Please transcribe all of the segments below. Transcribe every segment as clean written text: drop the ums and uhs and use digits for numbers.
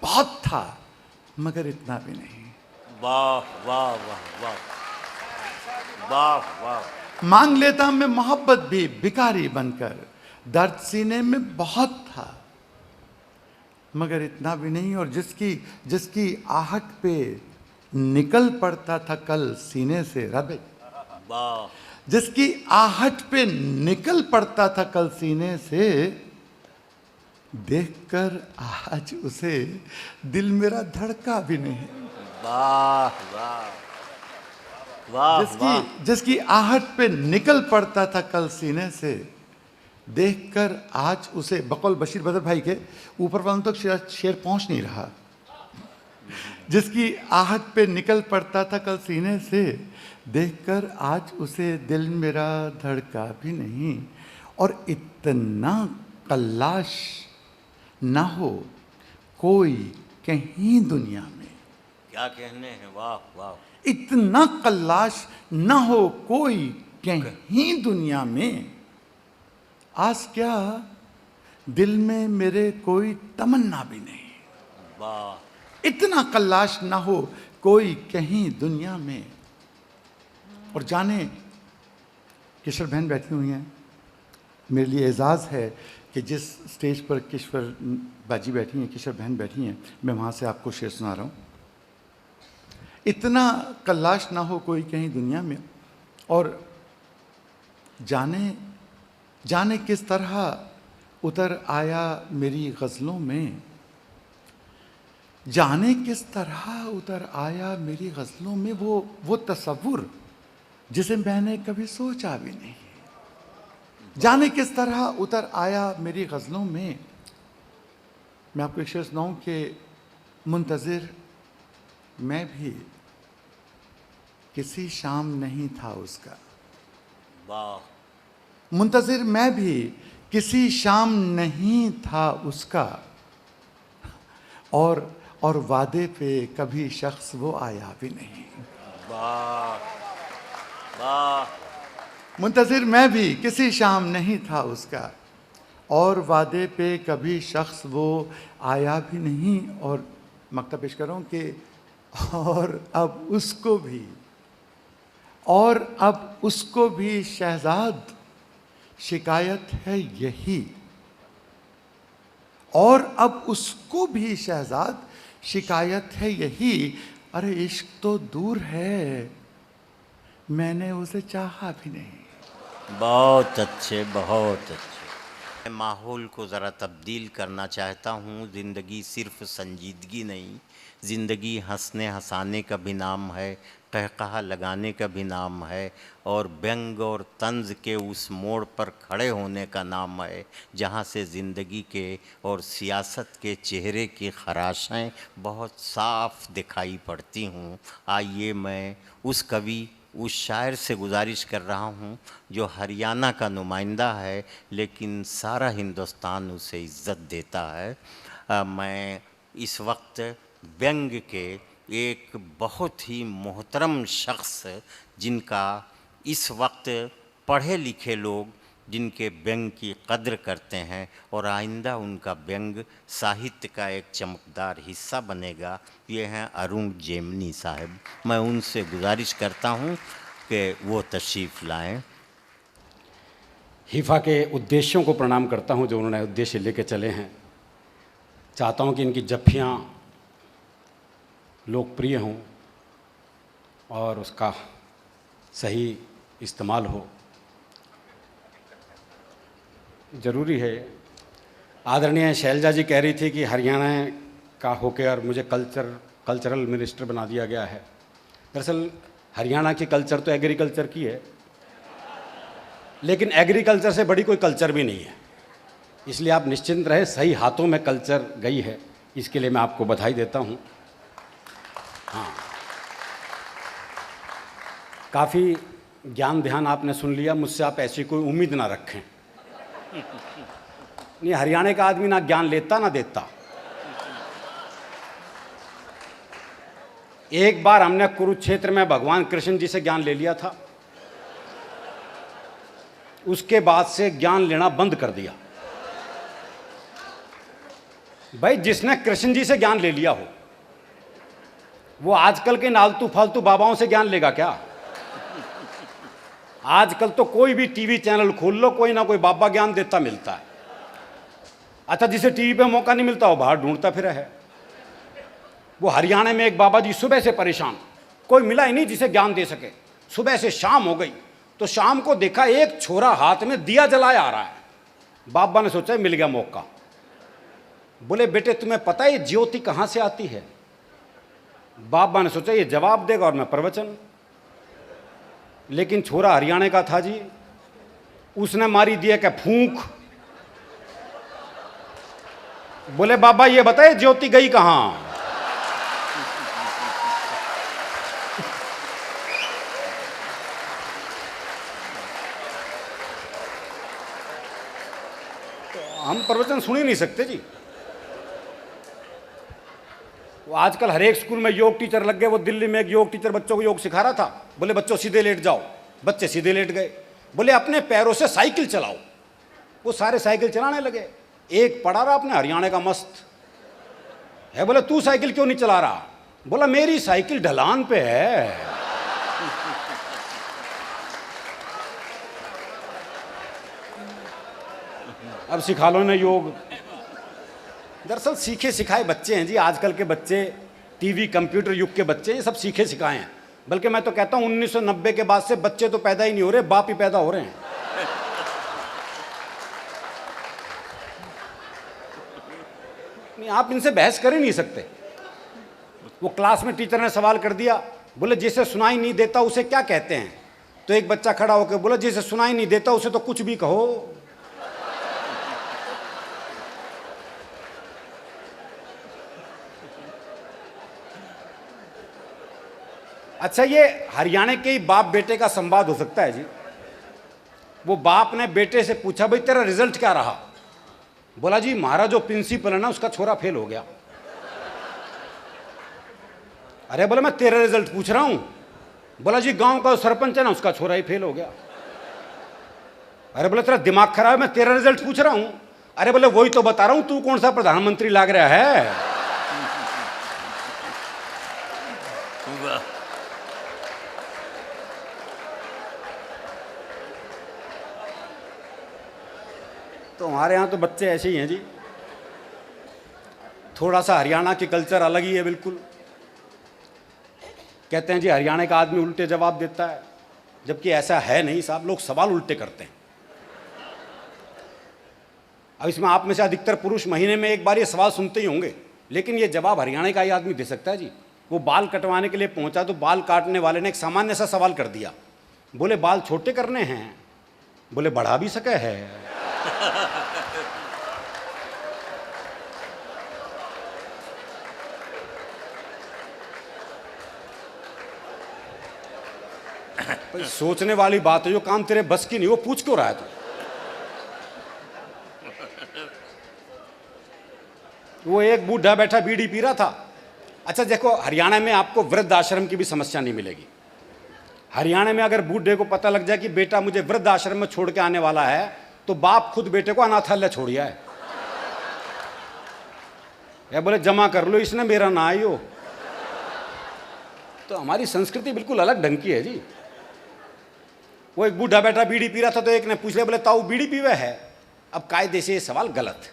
बहुत था मगर इतना भी नहीं। वाह वाह वाह वाह वाह वाह। मांग लेता मैं मोहब्बत भी भिखारी बनकर, दर्द सीने में बहुत था मगर इतना भी नहीं। और जिसकी जिसकी आहट पे निकल पड़ता था कल सीने से रब, वाह। जिसकी आहट पे निकल पड़ता था कल सीने से, देखकर आज उसे दिल मेरा धड़का भी नहीं। वाह वाह वाह वाह। जिसकी आहट पे निकल पड़ता था कल सीने से, देखकर आज उसे, बकौल बशीर बदर भाई के, ऊपर वालों तक शेर पहुंच नहीं रहा। जिसकी आहट पे निकल पड़ता था कल सीने से, देखकर आज उसे दिल मेरा धड़का भी नहीं। और इतना कल्लाश ना हो कोई कहीं दुनिया में, क्या कहने हैं, वाह वाह। इतना कल्लाश ना हो कोई कहीं दुनिया में, आज क्या दिल में मेरे कोई तमन्ना भी नहीं। वाह। इतना कल्लाश ना हो कोई कहीं दुनिया में। और जाने किशोर बहन बैठी हुई हैं, मेरे लिए एजाज़ है कि जिस स्टेज पर किशोर बाजी बैठी हैं, किशोर बहन बैठी हैं, मैं वहाँ से आपको शेर सुना रहा हूँ। इतना कल्लाश ना हो कोई कहीं दुनिया में, और जाने जाने किस तरह उतर आया मेरी गज़लों में, जाने किस तरह उतर आया मेरी गज़लों में वो तसव्वुर जिसे मैंने कभी सोचा भी नहीं। जाने किस तरह उतर आया मेरी गज़लों में। मैं आपको एक शेर सुनाऊं कि मुंतज़िर मैं भी किसी शाम नहीं था उसका। वाह। मुंतज़िर मैं भी किसी शाम नहीं था उसका, और वादे पे कभी शख्स वो आया भी नहीं। वाह वाह। मुंतज़िर मैं भी किसी शाम नहीं था उसका, और वादे पे कभी शख्स वो आया भी नहीं। और मक्ता पेश कर रहा हूँ कि और अब उसको भी शहजाद शिकायत है यही, और अब उसको भी शहजाद शिकायत है यही। अरे इश्क तो दूर है मैंने उसे चाहा भी नहीं। बहुत अच्छे, बहुत अच्छे। मैं माहौल को ज़रा तब्दील करना चाहता हूँ। ज़िंदगी सिर्फ संजीदगी नहीं, ज़िंदगी हंसने हंसाने का भी नाम है, कहकहा लगाने का भी नाम है, और व्यंग और तंज के उस मोड़ पर खड़े होने का नाम है जहाँ से ज़िंदगी के और सियासत के चेहरे की खराशाएँ बहुत साफ दिखाई पड़ती हूँ। आइए मैं उस कवि, उस शायर से गुजारिश कर रहा हूँ जो हरियाणा का नुमाइंदा है लेकिन सारा हिंदुस्तान उसे इज़्ज़त देता है। मैं इस वक्त व्यंग के एक बहुत ही मोहतरम शख्स, जिनका इस वक्त पढ़े लिखे लोग जिनके व्यंग की कद्र करते हैं और आइंदा उनका व्यंग साहित्य का एक चमकदार हिस्सा बनेगा, ये हैं अरुण जेमनी साहब। मैं उनसे गुजारिश करता हूँ कि वो तशरीफ़ लाएं। हिफ़ा के उद्देश्यों को प्रणाम करता हूँ जो उन्होंने उद्देश्य लेके चले हैं। चाहता हूँ कि इनकी जफ्फियाँ लोकप्रिय हों और उसका सही इस्तेमाल हो, ज़रूरी है। आदरणीय शैलजा जी कह रही थी कि हरियाणा का होकर मुझे कल्चरल मिनिस्टर बना दिया गया है। दरअसल हरियाणा की कल्चर तो एग्रीकल्चर की है, लेकिन एग्रीकल्चर से बड़ी कोई कल्चर भी नहीं है। इसलिए आप निश्चिंत रहे, सही हाथों में कल्चर गई है, इसके लिए मैं आपको बधाई देता हूँ। हाँ, काफ़ी ज्ञान ध्यान आपने सुन लिया, मुझसे आप ऐसी कोई उम्मीद ना रखें। नहीं, हरियाणा का आदमी ना ज्ञान लेता ना देता। एक बार हमने कुरुक्षेत्र में भगवान कृष्ण जी से ज्ञान ले लिया था, उसके बाद से ज्ञान लेना बंद कर दिया। भाई जिसने कृष्ण जी से ज्ञान ले लिया हो वो आजकल के नालतू फालतू बाबाओं से ज्ञान लेगा क्या? आजकल तो कोई भी टीवी चैनल खोल लो, कोई ना कोई बाबा ज्ञान देता मिलता है। अच्छा, जिसे टीवी पे मौका नहीं मिलता वो बाहर ढूंढता फिर है। वो हरियाणा में एक बाबा जी सुबह से परेशान, कोई मिला ही नहीं जिसे ज्ञान दे सके। सुबह से शाम हो गई तो शाम को देखा एक छोरा हाथ में दिया जलाया आ रहा है। बाबा ने सोचा मिल गया मौका। बोले बेटे तुम्हें पता है ये ज्योति कहां से आती है? बाबा ने सोचा ये जवाब देगा और मैं प्रवचन। लेकिन छोरा हरियाणा का था जी, उसने मारी दिया क्या फूंक। बोले बाबा ये बताए ज्योति गई कहां? तो हम प्रवचन सुन ही नहीं सकते जी। वो आजकल हर एक स्कूल में योग टीचर लग गए। वो दिल्ली में एक योग टीचर बच्चों को योग सिखा रहा था। बोले बच्चों सीधे लेट जाओ, बच्चे सीधे लेट गए। बोले अपने पैरों से साइकिल चलाओ। वो सारे साइकिल चलाने लगे। एक पड़ा रहा अपने हरियाणा का मस्त है। बोले तू साइकिल क्यों नहीं चला रहा? बोला मेरी साइकिल ढलान पे है। अब सिखा लो ना योग। दरअसल सीखे सिखाए बच्चे हैं जी आजकल के बच्चे, टीवी कंप्यूटर युग के बच्चे, ये सब सीखे सिखाए हैं। बल्कि मैं तो कहता हूं 1990 के बाद से बच्चे तो पैदा ही नहीं हो रहे, बाप ही पैदा हो रहे हैं। नहीं, आप इनसे बहस कर ही नहीं सकते। वो क्लास में टीचर ने सवाल कर दिया, बोले जिसे सुनाई नहीं देता उसे क्या कहते हैं? तो एक बच्चा खड़ा होकर बोला जिसे सुनाई नहीं देता उसे तो कुछ भी कहो। अच्छा, ये हरियाणा के ही बाप बेटे का संवाद हो सकता है जी। वो बाप ने बेटे से पूछा भाई तेरा रिजल्ट क्या रहा? बोला जी हमारा जो प्रिंसिपल है ना उसका छोरा फेल हो गया। अरे बोला मैं तेरा रिजल्ट पूछ रहा हूं। बोला जी गांव का सरपंच है ना उसका छोरा ही फेल हो गया। अरे बोला तेरा दिमाग खराब है, मैं तेरा रिजल्ट पूछ रहा हूं। अरे बोले वही तो बता रहा हूं, तू कौन सा प्रधानमंत्री लाग रहा है? तो हमारे यहाँ तो बच्चे ऐसे ही हैं जी। थोड़ा सा हरियाणा की कल्चर अलग ही है बिल्कुल। कहते हैं जी हरियाणा का आदमी उल्टे जवाब देता है, जबकि ऐसा है नहीं साहब, लोग सवाल उल्टे करते हैं। अब इसमें आप में से अधिकतर पुरुष महीने में एक बार ये सवाल सुनते ही होंगे, लेकिन ये जवाब हरियाणा का ही आदमी दे सकता है जी। वो बाल कटवाने के लिए पहुंचा तो बाल काटने वाले ने एक सामान्य सा सवाल कर दिया। बोले बाल छोटे करने हैं? बोले बढ़ा भी सके है। सोचने वाली बात है, जो काम तेरे बस की नहीं वो पूछ क्यों रहा है तू? वो एक बूढ़ा बैठा बीड़ी पी रहा था। अच्छा देखो, हरियाणा में आपको वृद्ध आश्रम की भी समस्या नहीं मिलेगी। हरियाणा में अगर बूढ़े को पता लग जाए कि बेटा मुझे वृद्ध आश्रम में छोड़ के आने वाला है, तो बाप खुद बेटे को अनाथालय छोड़िया है। या बोले जमा कर लो, इसने मेरा ना आई हो। तो हमारी संस्कृति बिल्कुल अलग ढंग की है जी। वो एक बूढ़ा बैठा बीड़ी पी रहा था तो एक ने पूछ लिया, बोले ताऊ बीड़ी पीवे है? अब कायदे से ये सवाल गलत।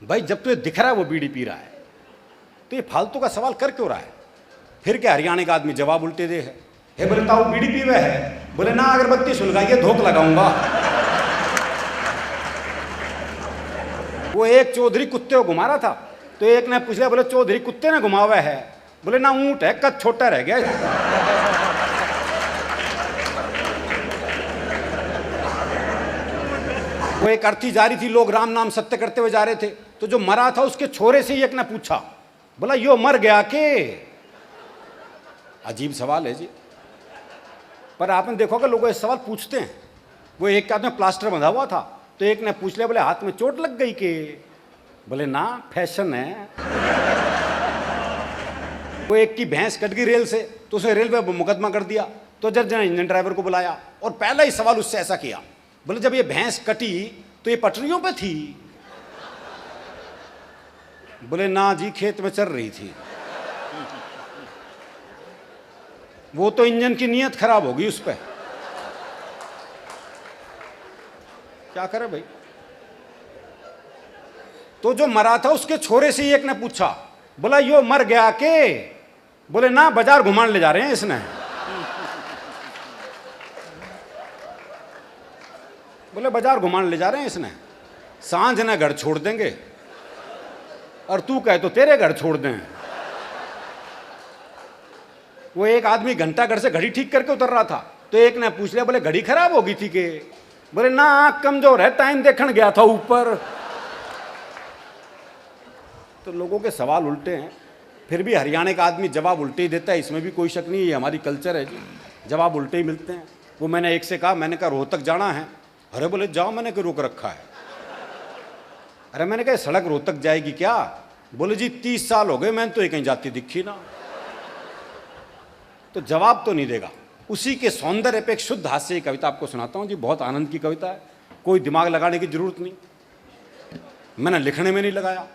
भाई जब तुझे दिख रहा है वो बीड़ी पी रहा है तो ये फालतू का सवाल कर क्यों रहा है? फिर क्या हरियाणा का आदमी जवाब उल्टे दे है। बोले ताऊ बीड़ी पीवे है? बोले ना, अगरबत्ती सुलगाइए, धोख लगाऊंगा। वो एक चौधरी कुत्ते को घुमा रहा था तो एक ने पूछ लिया, बोले चौधरी कुत्ते ने घुमावा है? बोले ना, ऊंट है, कद छोटा रह गया। वो एक अर्थी जा रही थी, लोग राम नाम सत्य करते हुए जा रहे थे, तो जो मरा था उसके छोरे से ही एक ने पूछा, बोला यो मर गया के? अजीब सवाल है जी, पर आपने देखोगे लोग ये सवाल पूछते हैं। वो एक के हाथ में प्लास्टर बंधा हुआ था तो एक ने पूछ लिया, बोले हाथ में चोट लग गई के? बोले ना, फैशन है। वो एक की भैंस कट गई रेल से तो उसे रेल पे मुकदमा कर दिया, तो जज ने इंजन ड्राइवर को बुलाया और पहला ही सवाल उससे ऐसा किया, बोले जब ये भैंस कटी तो ये पटरियों पे थी? बोले ना जी, खेत में चल रही थी। वो तो इंजन की नीयत खराब होगी उस पर, क्या करे भाई। तो जो मरा था उसके छोरे से ही एक ने पूछा, बोला यो मर गया के? बोले ना, बाजार घुमाने ले जा रहे हैं इसने। बोले बाजार घुमाने ले जा रहे हैं इसने, सांझ ने घर छोड़ देंगे, और तू कहे तो तेरे घर छोड़ दें। वो एक आदमी घंटा घर से घड़ी ठीक करके उतर रहा था, तो एक ने पूछ लिया, बोले घड़ी खराब हो गई थी के? बोले ना, आंख कमजोर है, टाइम देखने गया था ऊपर। तो लोगों के सवाल उल्टे हैं, फिर भी हरियाणा का आदमी जवाब उल्टे ही देता है, इसमें भी कोई शक नहीं, ये हमारी कल्चर है जी, जवाब उल्टे ही मिलते हैं। वो मैंने एक से कहा, मैंने कहा रोहतक जाना है। अरे बोले जाओ, मैंने क्यों रोक रखा है? अरे मैंने कहा सड़क रोहतक जाएगी क्या? बोले जी 30 साल हो गए, मैंने तो ये कहीं जाती दिखी ना। तो जवाब तो नहीं देगा। उसी के सौंदर्य पे एक शुद्ध हास्य की कविता आपको सुनाता हूँ जी, बहुत आनंद की कविता है, कोई दिमाग लगाने की जरूरत नहीं, मैंने लिखने में नहीं लगाया,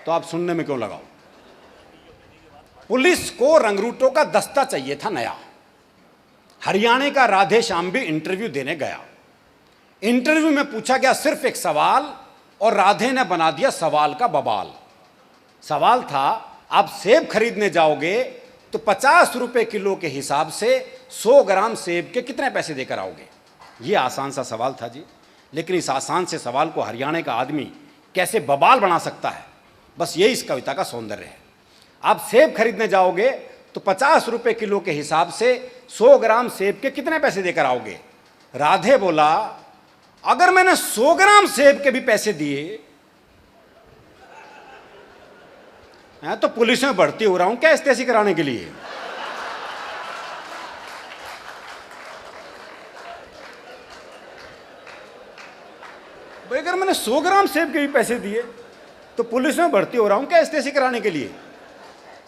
तो आप सुनने में क्यों लगाओ। पुलिस को रंगरूटों का दस्ता चाहिए था नया। हरियाणा का राधे श्याम भी इंटरव्यू देने गया। इंटरव्यू में पूछा गया सिर्फ एक सवाल, और राधे ने बना दिया सवाल का बवाल। सवाल था, आप सेब खरीदने जाओगे तो 50 रुपए किलो के हिसाब से 100 ग्राम सेब के कितने पैसे देकर आओगे? ये आसान सा सवाल था जी, लेकिन इस आसान से सवाल को हरियाणा का आदमी कैसे बवाल बना सकता है, बस यही इस कविता का सौंदर्य है। आप सेब खरीदने जाओगे तो 50 रुपए किलो के हिसाब से 100 ग्राम सेब के कितने पैसे देकर आओगे? राधे बोला, अगर मैंने 100 ग्राम सेब के भी पैसे दिए तो पुलिस में भर्ती हो रहा हूं क्या इस्तेसी कराने के लिए? भाई अगर मैंने 100 ग्राम सेब के भी पैसे दिए तो पुलिस में भर्ती हो रहा हूं क्या इस्तेसी कराने के लिए?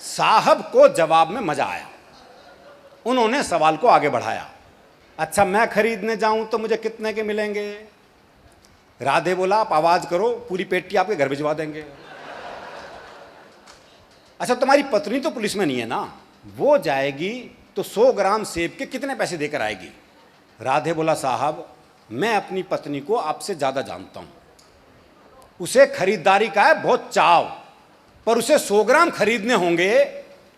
साहब को जवाब में मजा आया, उन्होंने सवाल को आगे बढ़ाया। अच्छा, मैं खरीदने जाऊं तो मुझे कितने के मिलेंगे? राधे बोला, आप आवाज करो, पूरी पेटी आपके घर भिजवा देंगे। अच्छा, तुम्हारी पत्नी तो पुलिस में नहीं है ना, वो जाएगी तो 100 ग्राम सेब के कितने पैसे देकर आएगी? राधे बोला, साहब मैं अपनी पत्नी को आपसे ज्यादा जानता हूं, उसे खरीदारी का है बहुत चाव, पर उसे 100 ग्राम खरीदने होंगे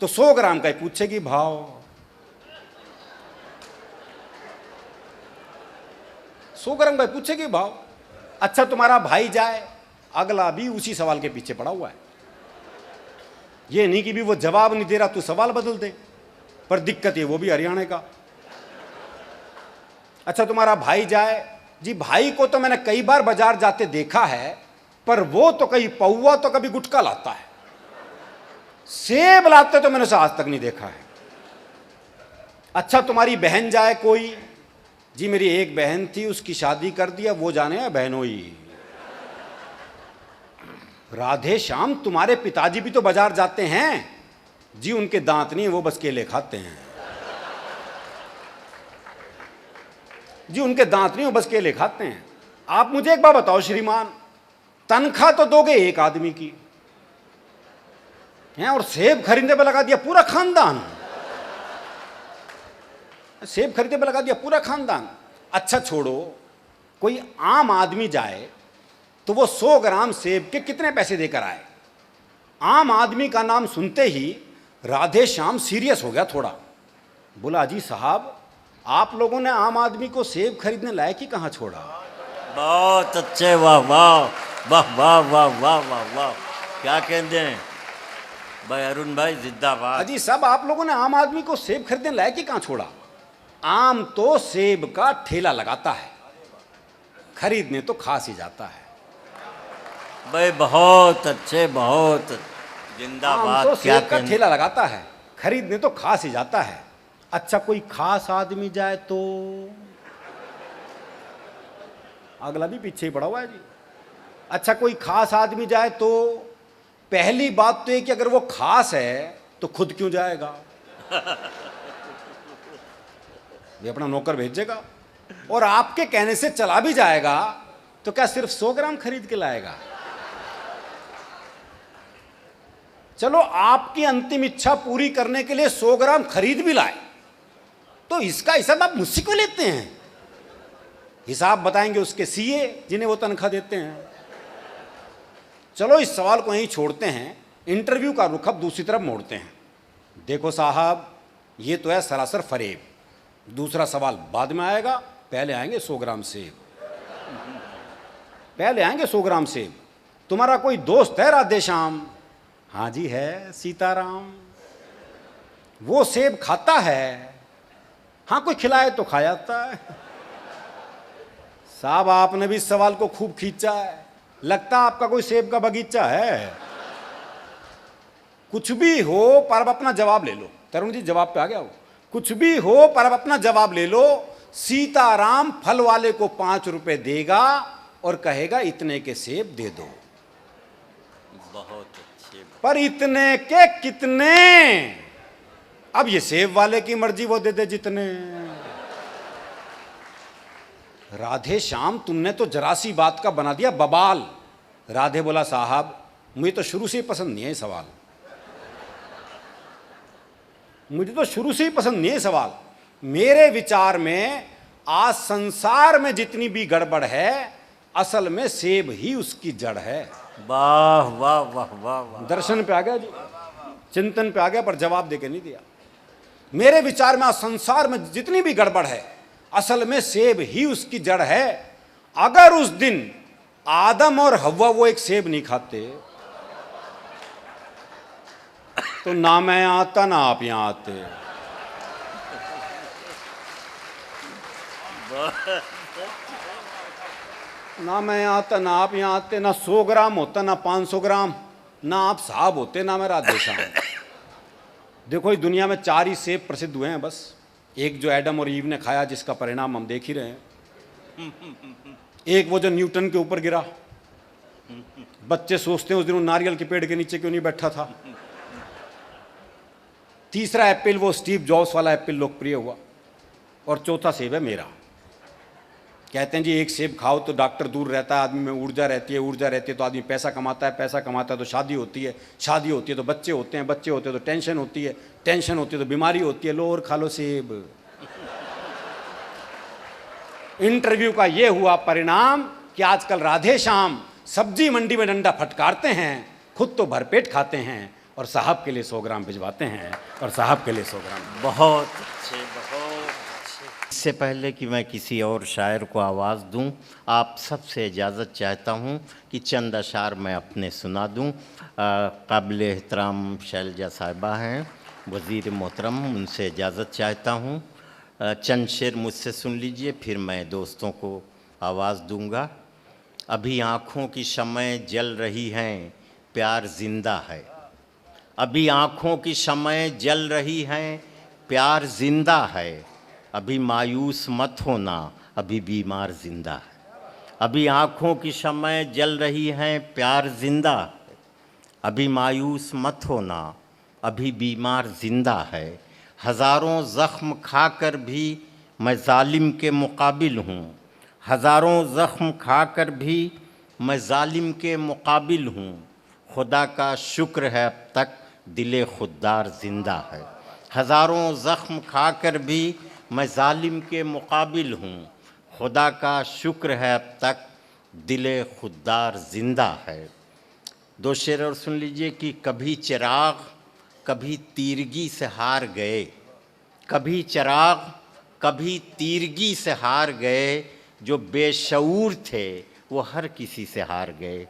तो 100 ग्राम का ही पूछेगी भाव। 100 ग्राम का ही पूछेगी भाव। अच्छा, तुम्हारा भाई जाए, अगला भी उसी सवाल के पीछे पड़ा हुआ है। ये नहीं कि भी वो जवाब नहीं दे रहा, तू सवाल बदल दे, पर दिक्कत है वो भी हरियाणा का। अच्छा, तुम्हारा भाई जाए जी, भाई को तो मैंने कई बार बाजार जाते देखा है, पर वो तो कहीं पौवा तो कभी गुटखा लाता है, सेब लाते तो मैंने उसे आज तक नहीं देखा है। अच्छा, तुम्हारी बहन जाए कोई, जी मेरी एक बहन थी, उसकी शादी कर दिया, वो जाने है बहनोई। राधे श्याम, तुम्हारे पिताजी भी तो बाजार जाते हैं, जी उनके दांत नहीं, वो बस केले खाते हैं। जी उनके दांत नहीं, वो बस केले खाते हैं। आप मुझे एक बात बताओ श्रीमान, तनख्वाह तो दोगे एक आदमी की हैं, और सेब खरीदने पे लगा दिया पूरा खानदान। सेब खरीदने पे लगा दिया पूरा खानदान। अच्छा छोड़ो, कोई आम आदमी जाए तो वो 100 ग्राम सेब के कितने पैसे देकर आए? आम आदमी का नाम सुनते ही राधे श्याम सीरियस हो गया थोड़ा। बोला, जी साहब आप लोगों ने आम आदमी को सेब खरीदने लायक ही कहां छोड़ा? बहुत अच्छे, वाह वाह वाह वाह वाह वाह वाह वाह, क्या कहते हैं भाई अरुण भाई, जिंदाबाद। अजी साहब, आप लोगों ने आम आदमी को सेब खरीदने लायक ही कहां छोड़ा? आम तो सेब का ठेला लगाता है, खरीदने तो खास ही जाता है। भाई बहुत अच्छे, बहुत आम जिंदाबाद। तो क्या सेब का कहने, ठेला लगाता है, खरीदने तो खास ही जाता है। अच्छा, कोई खास आदमी जाए तो? अगला भी पीछे ही पड़ा हुआ है जी। अच्छा, कोई खास आदमी जाए तो? पहली बात तो ये कि अगर वो खास है तो खुद क्यों जाएगा? ये अपना नौकर भेजेगा, और आपके कहने से चला भी जाएगा तो क्या सिर्फ 100 ग्राम खरीद के लाएगा? चलो आपकी अंतिम इच्छा पूरी करने के लिए 100 ग्राम खरीद भी लाए, तो इसका हिसाब आप मुझसे क्यों लेते हैं? हिसाब बताएंगे उसके सीए जिन्हें वो तनख्वाह देते हैं। चलो इस सवाल को यहीं छोड़ते हैं, इंटरव्यू का रुख अब दूसरी तरफ मोड़ते हैं। देखो साहब, ये तो है सरासर फरेब। दूसरा सवाल बाद में आएगा, पहले आएंगे 100 ग्राम सेब। पहले आएंगे 100 ग्राम सेब। तुम्हारा कोई दोस्त है राधे श्याम? हाँ जी है, सीताराम। वो सेब खाता है? हाँ, कोई खिलाए तो खा जाता है। साहब आपने भी इस सवाल को खूब खींचा है, लगता आपका कोई सेब का बगीचा है। कुछ भी हो पर अब अपना जवाब ले लो। तरुण जी जवाब पे आ गया हो। कुछ भी हो पर अब अपना जवाब ले लो। सीताराम फल वाले को 5 रुपए देगा और कहेगा इतने के सेब दे दो। बहुत अच्छे। पर इतने के कितने? अब ये सेब वाले की मर्जी, वो दे दे जितने। राधे श्याम, तुमने तो जरा सी बात का बना दिया बवाल। राधे बोला साहब मुझे तो शुरू से ही पसंद नहीं है सवाल, मुझे तो शुरू से ही पसंद नहीं है सवाल। मेरे विचार में आज संसार में जितनी भी गड़बड़ है, असल में सेब ही उसकी जड़ है। वाह वाह वाह वाह वाह। दर्शन पे आ गया जी, चिंतन पे आ गया, पर जवाब देके नहीं दिया। मेरे विचार में आज संसार में जितनी भी गड़बड़ है, असल में सेब ही उसकी जड़ है। अगर उस दिन आदम और हव्वा वो एक सेब नहीं खाते तो ना मैं आता ना आप यहां आते। ना मैं आता ना आप यहां आते, ना 100 ग्राम होता ना 500 ग्राम, ना आप साहब होते ना मैं राधे श्याम। देखो इस दुनिया में 4 ही सेब प्रसिद्ध हुए हैं बस। एक जो एडम और ईव ने खाया, जिसका परिणाम हम देख ही रहे हैं। एक वो जो न्यूटन के ऊपर गिरा, बच्चे सोचते हैं उस दिन वो नारियल के पेड़ के नीचे क्यों नहीं बैठा था। तीसरा एप्पल, वो स्टीव जॉब्स वाला एप्पल लोकप्रिय हुआ। और चौथा सेब है मेरा। कहते हैं जी एक सेब खाओ तो डॉक्टर दूर रहता है, आदमी में ऊर्जा रहती है, ऊर्जा रहती है तो आदमी पैसा कमाता है, पैसा कमाता है तो शादी होती है, शादी होती है तो बच्चे होते हैं, बच्चे होते हैं तो टेंशन होती है, टेंशन होती है तो बीमारी होती है। लो और खा लो सेब। इंटरव्यू का ये हुआ परिणाम कि आजकल राधे श्याम सब्जी मंडी में डंडा फटकारते हैं, खुद तो भरपेट खाते हैं और साहब के लिए 100 ग्राम भिजवाते हैं, और साहब के लिए 100 ग्राम। बहुत अच्छे, बहुत अच्छे। इससे पहले कि मैं किसी और शायर को आवाज़ दूं, आप सबसे इजाज़त चाहता हूं कि चंद अशार मैं अपने सुना दूं। काबिल एहतराम शैलजा साहिबा हैं, वज़ीर मोहतरम, उनसे इजाज़त चाहता हूं। चंद शेर मुझसे सुन लीजिए, फिर मैं दोस्तों को आवाज़ दूंगा। अभी आँखों की शम्में जल रही हैं, प्यार जिंदा है। अभी आँखों की शम्में जल रही हैं, प्यार जिंदा है। अभी मायूस मत होना, अभी बीमार जिंदा है। अभी आँखों की शम्में जल रही हैं, प्यार जिंदा है। अभी मायूस मत होना, अभी बीमार जिंदा है। हज़ारों ज़ख्म खाकर भी मैं जालिम के मुकाबिल हूँ। हज़ारों ज़ख्म खाकर भी मैं जालिम के मुकाबिल हूँ। खुदा का शुक्र है अब तक दिले खुददार ज़िंदा है। हज़ारों ज़ख्म खाकर भी मैं जालिम के मुकाबिल हूँ। खुदा का शुक्र है अब तक दिले खुददार ज़िंदा है। 2 शेर और सुन लीजिए कि कभी चिराग कभी तीरगी से हार गए। कभी चिराग कभी तीरगी से हार गए, जो बेशऊर थे वो हर किसी से हार गए।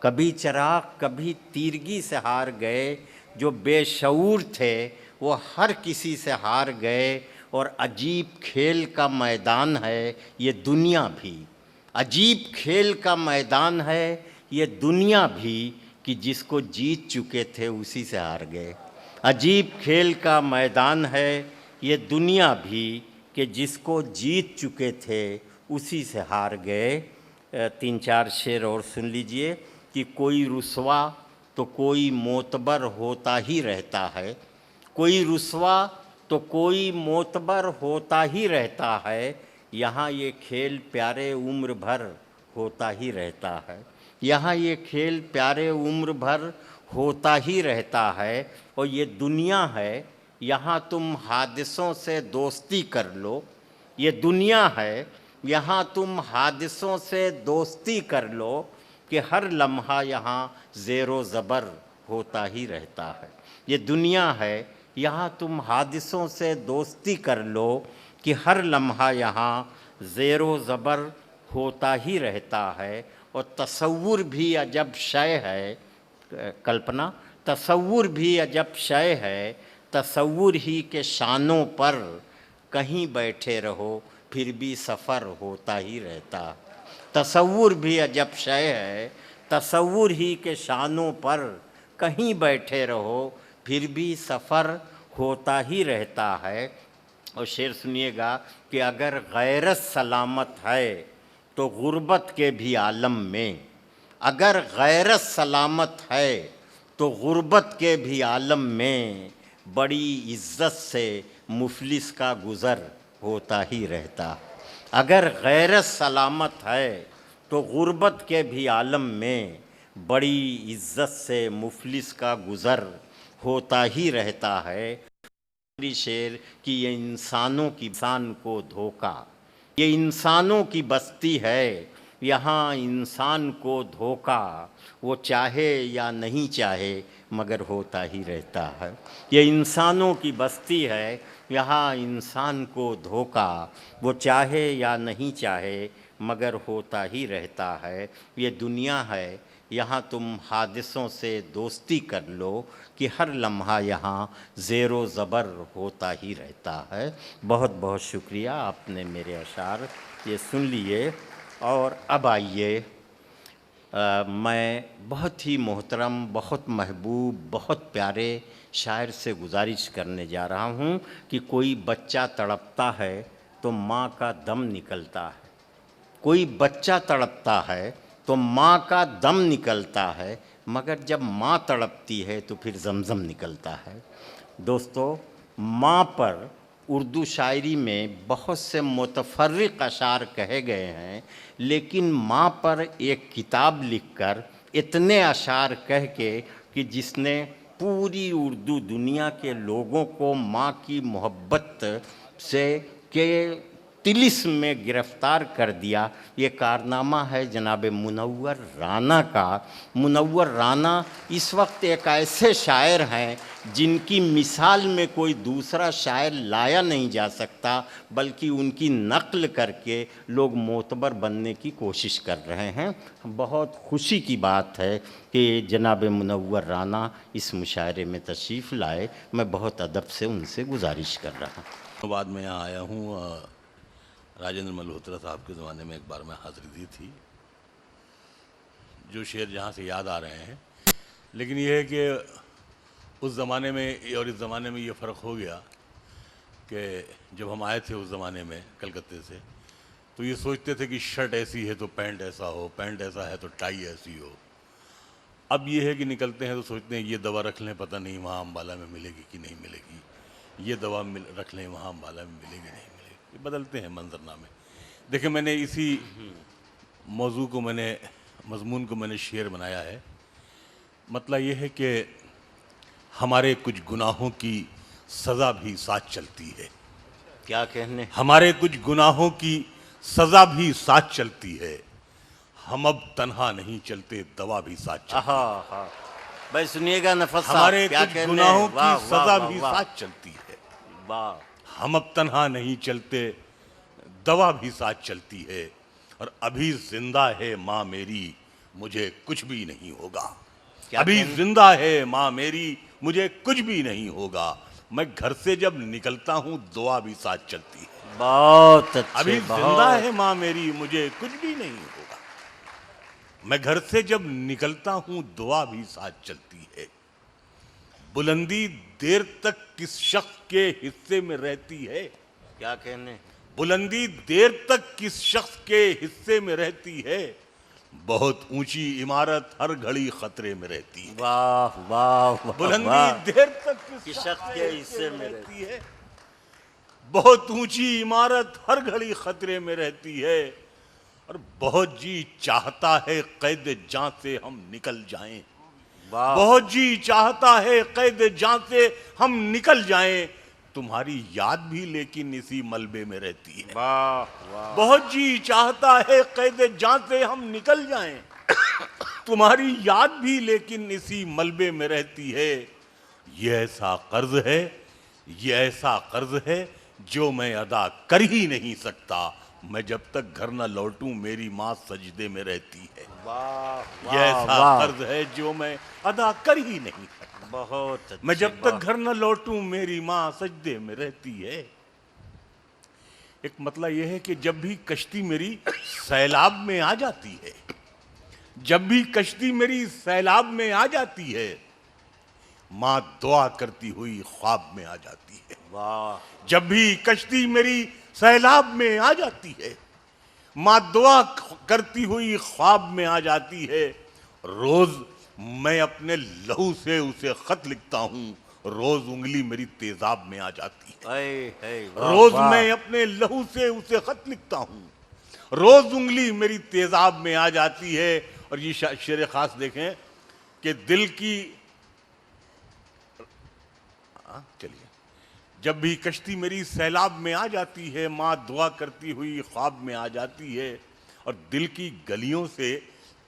कभी चिराग कभी तीरगी से हार गए, जो बेशऊर थे वो हर किसी से हार गए। और अजीब खेल का मैदान है ये दुनिया भी, अजीब खेल का मैदान है ये दुनिया भी, कि जिसको जीत चुके थे उसी से हार गए। अजीब खेल का मैदान है ये दुनिया भी, कि जिसको जीत चुके थे उसी से हार गए। 3-4 शेर और सुन लीजिए कि कोई रुसवा तो कोई मोतबर होता ही रहता है। कोई रुसवा तो कोई मोतबर होता ही रहता है। यहाँ ये खेल प्यारे उम्र भर होता ही रहता है। यहाँ ये खेल प्यारे उम्र भर होता ही रहता है। और ये दुनिया है, यहाँ तुम हादिसों से दोस्ती कर लो। ये दुनिया है, यहाँ तुम हादिसों से दोस्ती कर लो कि हर लम्हा यहाँ ज़ेरो ज़बर होता ही रहता है। ये दुनिया है, यहाँ तुम हादिसों से दोस्ती कर लो कि हर लम्हा यहाँ ज़ेरो ज़बर होता ही रहता है। और तसव्वुर भी अजब शय है, कल्पना, तसव्वुर भी अजब शय है, तसव्वुर ही के शानों पर कहीं बैठे रहो फिर भी सफ़र होता ही रहता। तसव्वुर भी अजब शय है, तसव्वुर ही के शानों पर कहीं बैठे रहो फिर भी सफ़र होता ही रहता है। और शेर सुनिएगा कि अगर गैरत सलामत है तो गुर्बत के भी आलम में, अगर गैरत सलामत है तो गुर्बत के भी आलम में बड़ी इज्जत से मुफलिस का गुज़र होता ही रहता। अगर गैरत सलामत है तो गुर्बत के भी आलम में बड़ी इज्जत से मुफलिस का गुज़र होता ही रहता है। शेर कि ये इंसानों की इंसान को धोखा, ये इंसानों की बस्ती है, यहाँ इंसान को धोखा, वो चाहे या नहीं चाहे मगर होता ही रहता है। ये इंसानों की बस्ती है, यहाँ इंसान को धोखा, वो चाहे या नहीं चाहे मगर होता ही रहता है। ये दुनिया है, यहाँ तुम हादिसों से दोस्ती कर लो कि हर लम्हा यहाँ ज़ेरो ज़बर होता ही रहता है। बहुत बहुत शुक्रिया, आपने मेरे अशार ये सुन लिए। और अब आइए, मैं बहुत ही मोहतरम, बहुत महबूब, बहुत प्यारे शायर से गुजारिश करने जा रहा हूँ कि कोई बच्चा तड़पता है तो माँ का दम निकलता है, कोई बच्चा तड़पता है तो माँ का दम निकलता है, मगर जब माँ तड़पती है तो फिर जमज़म निकलता है। दोस्तों, माँ पर उर्दू शायरी में बहुत से मुतफर्रिक़ अशार कहे गए हैं, लेकिन माँ पर एक किताब लिखकर इतने अशार कह के कि जिसने पूरी उर्दू दुनिया के लोगों को माँ की मोहब्बत से के तिलिस्म में गिरफ़्तार कर दिया, ये कारनामा है जनाब मुनव्वर राना का। मुनव्वर राना इस वक्त एक ऐसे शायर हैं जिनकी मिसाल में कोई दूसरा शायर लाया नहीं जा सकता, बल्कि उनकी नक़ल करके लोग मोतबर बनने की कोशिश कर रहे हैं। बहुत खुशी की बात है कि जनाब मुनव्वर राना इस मुशायरे में तशरीफ़ लाए। मैं बहुत अदब से उनसे गुजारिश कर रहा हूँ। बाद में यहाँ आया हूँ। राजेंद्र मल्होत्रा साहब के ज़माने में एक बार मैं हाज़िरी दी थी, जो शेर जहाँ से याद आ रहे हैं। लेकिन ये है कि उस ज़माने में और इस ज़माने में ये फ़र्क हो गया कि जब हम आए थे उस ज़माने में कलकत्ते से, तो ये सोचते थे कि शर्ट ऐसी है तो पैंट ऐसा हो, पैंट ऐसा है तो टाई ऐसी हो। अब ये है कि निकलते हैं तो सोचते हैं ये दवा रख लें, पता नहीं वहाँ अम्बाला में मिलेगी कि नहीं मिलेगी, ये दवा रख लें वहाँ अम्बाला में मिलेगी नहीं मिलेगी। ये बदलते हैं मंजरनामे। देखिए, मैंने इसी मौजू को मज़मून को मैंने शेर बनाया है। मतलब ये है कि हमारे कुछ गुनाहों की सज़ा भी साथ चलती है। क्या कहने? हमारे कुछ गुनाहों की सज़ा भी साथ चलती है। हम अब तन्हा नहीं चलते, दवा भी साथ चलती है। हाँ, भाई सुनिएगा नफस साहब, हमारे क्या कुछ कहने? गुनाहों वाह, की वाह, सज़ा वाह, भी वाह, साथ चलती है। वाह। हम अब तन्हा नहीं चलते, दवा भी साथ चलती है। और अभी जिंदा है माँ मेरी, मुझे कुछ भी नहीं होगा। अभी जिंदा है माँ मेरी, मुझे कुछ भी नहीं होगा। मैं घर से जब निकलता हूँ दुआ भी साथ चलती है। बहुत अच्छे, अभी बहुत। जिंदा है माँ मेरी, मुझे कुछ भी नहीं होगा। मैं घर से जब निकलता हूँ दुआ भी साथ चलती है। बुलंदी देर तक किस शख्स के हिस्से में रहती है? क्या कहने? बुलंदी देर तक किस शख्स के हिस्से में रहती है? बहुत ऊंची इमारत हर घड़ी खतरे में रहती है। वाह वाह वाह। बुलंदी देर तक किस शख्स के हिस्से में रहती है? बहुत ऊंची इमारत हर घड़ी खतरे में रहती है। और बहुत जी चाहता है कैद जान से हम निकल जाएं। वाह। बहुत जी चाहता है कैद जान से हम निकल जाएं, तुम्हारी याद भी लेकिन इसी मलबे में रहती है। वाह वाह। बहुत जी चाहता है कैद जान से हम निकल जाएं, तुम्हारी याद भी लेकिन इसी मलबे में रहती है। ये ऐसा कर्ज है, ये ऐसा कर्ज है जो मैं अदा कर ही नहीं सकता। मैं जब तक घर न लौटूं मेरी माँ सजदे में रहती है। वाह ये ऐसा वाह। कर्ज है जो मैं अदा कर ही नहीं सकता। बहुत मैं अच्छे, जब तक घर न लौटूं मेरी माँ सजदे में रहती है। एक मतलब यह है कि जब भी कश्ती मेरी सैलाब में आ जाती है, जब भी कश्ती मेरी सैलाब में आ जाती है, माँ दुआ करती हुई ख्वाब में आ जाती है। वाह। जब भी कश्ती मेरी सैलाब में आ जाती है, माँ दुआ करती हुई ख्वाब में आ जाती है। रोज मैं अपने लहू से उसे खत लिखता हूँ, रोज उंगली मेरी तेजाब में आ जाती है। रोज मैं अपने लहू से उसे खत लिखता हूँ, रोज उंगली मेरी तेजाब में आ जाती है। और ये शेर खास देखें कि दिल की, चलिए, जब भी कश्ती मेरी सैलाब में आ जाती है, माँ दुआ करती हुई ख्वाब में आ जाती है, और दिल की गलियों से